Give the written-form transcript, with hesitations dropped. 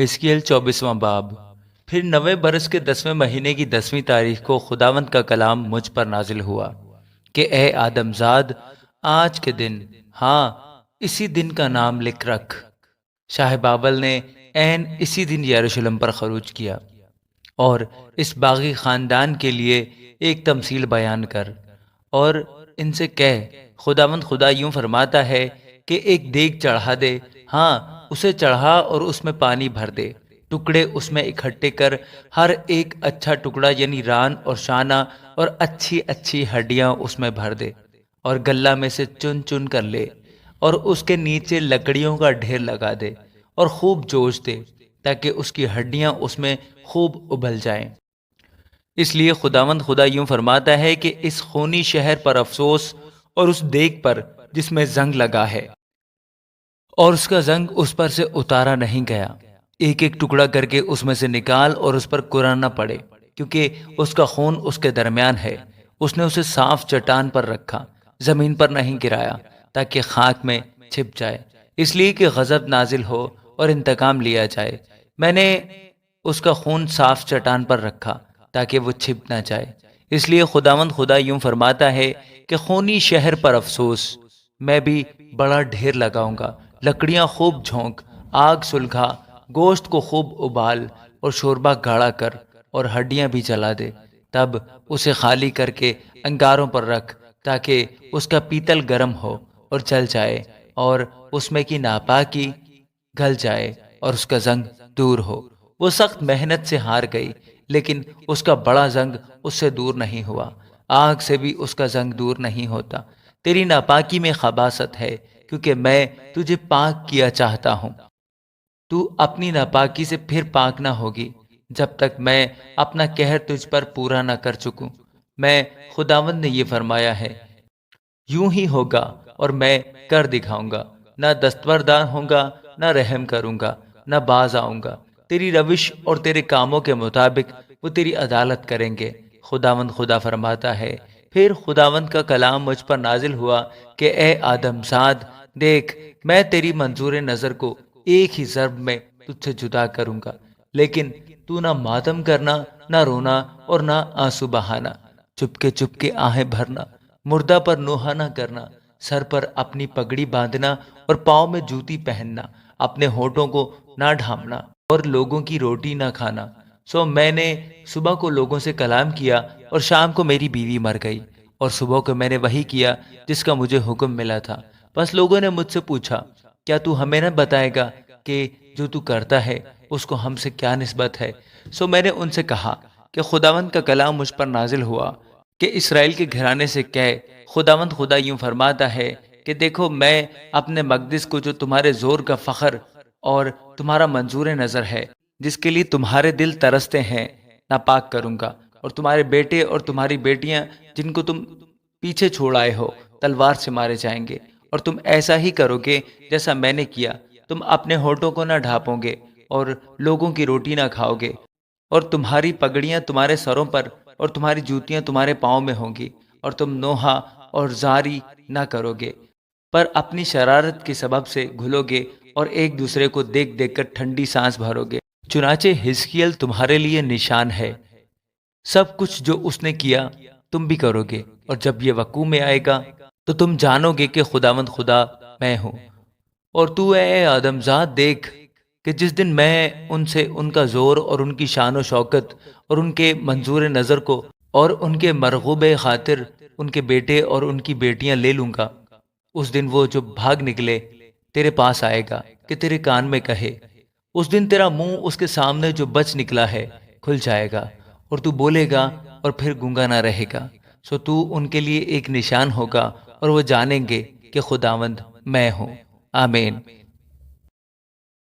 حزقیل 24واں باب۔ پھر 90 برس کے 10ویں مہینے کی 10ویں تاریخ کو خداوند کا کلام مجھ پر نازل ہوا کہ اے آدم زاد، آج کے دن، ہاں اسی دن کا نام لکھ رکھ۔ شاہ بابل نے عین اسی دن یروشلم پر خروج کیا، اور اس باغی خاندان کے لیے ایک تمثیل بیان کر اور ان سے کہہ، خداوند خدا یوں فرماتا ہے کہ ایک دیگ چڑھا دے، ہاں اسے چڑھا اور اس میں پانی بھر دے، ٹکڑے اس میں اکٹھے کر، ہر ایک اچھا ٹکڑا یعنی ران اور شانہ اور اچھی اچھی ہڈیاں اس میں بھر دے، اور گلہ میں سے چن چن کر لے، اور اس کے نیچے لکڑیوں کا ڈھیر لگا دے اور خوب جوش دے، تاکہ اس کی ہڈیاں اس میں خوب ابل جائیں۔ اس لیے خداوند خدا یوں فرماتا ہے کہ اس خونی شہر پر افسوس، اور اس دیگ پر جس میں زنگ لگا ہے اور اس کا زنگ اس پر سے اتارا نہیں گیا، ایک ایک ٹکڑا کر کے اس میں سے نکال اور اس پر قرآن نہ پڑے، کیونکہ اس کا خون اس کے درمیان ہے۔ اس نے اسے صاف چٹان پر رکھا، زمین پر نہیں گرایا، تاکہ خاک میں چھپ جائے، اس لیے کہ غضب نازل ہو اور انتقام لیا جائے۔ میں نے اس کا خون صاف چٹان پر رکھا تاکہ وہ چھپ نہ جائے۔ اس لیے خداوند خدا یوں فرماتا ہے کہ خونی شہر پر افسوس، میں بھی بڑا ڈھیر لگاؤں گا، لکڑیاں خوب جھونک، آگ سلگا، گوشت کو خوب ابال اور شوربہ گاڑھا کر، اور ہڈیاں بھی جلا دے، تب اسے خالی کر کے انگاروں پر رکھ، تاکہ اس کا پیتل گرم ہو اور جل جائے، اور اس میں کی ناپاکی گل جائے اور اس کا زنگ دور ہو۔ وہ سخت محنت سے ہار گئی، لیکن اس کا بڑا زنگ اس سے دور نہیں ہوا، آگ سے بھی اس کا زنگ دور نہیں ہوتا۔ تیری ناپاکی میں خباثت ہے، کیونکہ میں تجھے پاک کیا چاہتا ہوں۔ تو اپنی ناپاکی سے پھر پاک نہ ہوگی، جب تک میں اپنا قہر تجھ پر پورا نہ کر چکوں۔ میں خداوند نے یہ فرمایا ہے، یوں ہی ہوگا اور میں کر دکھاؤں گا، نہ دستبردار ہوں گا، نہ رحم کروں گا، نہ باز آؤں گا۔ تیری روش اور تیرے کاموں کے مطابق وہ تیری عدالت کریں گے، خداوند خدا فرماتا ہے۔ پھر خداوند کا کلام مجھ پر نازل ہوا کہ اے آدم زاد، دیکھ میں تیری منظور نظر کو ایک ہی ضرب میں تجھ سے جدا کروں گا، لیکن تو نہ ماتم کرنا، نہ رونا اور نہ آنسو بہانا، چپ کے آہیں بھرنا، مردہ پر نوحہ نہ کرنا، سر پر اپنی پگڑی باندھنا اور پاؤں میں جوتی پہننا، اپنے ہونٹوں کو نہ ڈھانپنا اور لوگوں کی روٹی نہ کھانا۔ سو میں نے صبح کو لوگوں سے کلام کیا، اور شام کو میری بیوی مر گئی، اور صبح کو میں نے وہی کیا جس کا مجھے حکم ملا تھا۔ بس لوگوں نے مجھ سے پوچھا، کیا تو ہمیں نہ بتائے گا کہ جو تو کرتا ہے اس کو ہم سے کیا نسبت ہے؟ سو میں نے ان سے کہا کہ خداوند کا کلام مجھ پر نازل ہوا کہ اسرائیل کے گھرانے سے کہے، خداوند خدا یوں فرماتا ہے کہ دیکھو میں اپنے مقدس کو جو تمہارے زور کا فخر اور تمہارا منظور نظر ہے، جس کے لیے تمہارے دل ترستے ہیں، ناپاک کروں گا، اور تمہارے بیٹے اور تمہاری بیٹیاں جن کو تم پیچھے چھوڑ آئے ہو تلوار سے مارے جائیں گے، اور تم ایسا ہی کرو گے جیسا میں نے کیا۔ تم اپنے ہونٹوں کو نہ ڈھانپو گے اور لوگوں کی روٹی نہ کھاؤ گے، اور تمہاری پگڑیاں تمہارے سروں پر اور تمہاری جوتیاں تمہارے پاؤں میں ہوں گی، اور تم نوحہ اور زاری نہ کرو گے، پر اپنی شرارت کے سبب سے گھلو گے اور ایک دوسرے کو دیکھ دیکھ کر ٹھنڈی سانس بھرو گے۔ چنانچہ حزقیل تمہارے لیے نشان ہے، سب کچھ جو اس نے کیا تم بھی کرو گے، اور جب یہ وقوع میں آئے گا تو تم جانو گے کہ خداوند خدا میں ہوں۔ اور تو اے آدم زاد، دیکھ کہ جس دن میں ان سے ان کا زور اور ان کی شان و شوکت اور ان کے منظور نظر کو اور ان کے مرغوب خاطر ان کے بیٹے اور ان کی بیٹیاں لے لوں گا، اس دن وہ جو بھاگ نکلے تیرے پاس آئے گا کہ تیرے کان میں کہے، اس دن تیرا منہ اس کے سامنے جو بچ نکلا ہے کھل جائے گا، اور تو بولے گا اور پھر گونگا نہ رہے گا۔ سو تو ان کے لیے ایک نشان ہوگا، اور وہ جانیں گے کہ خداوند میں ہوں۔ آمین۔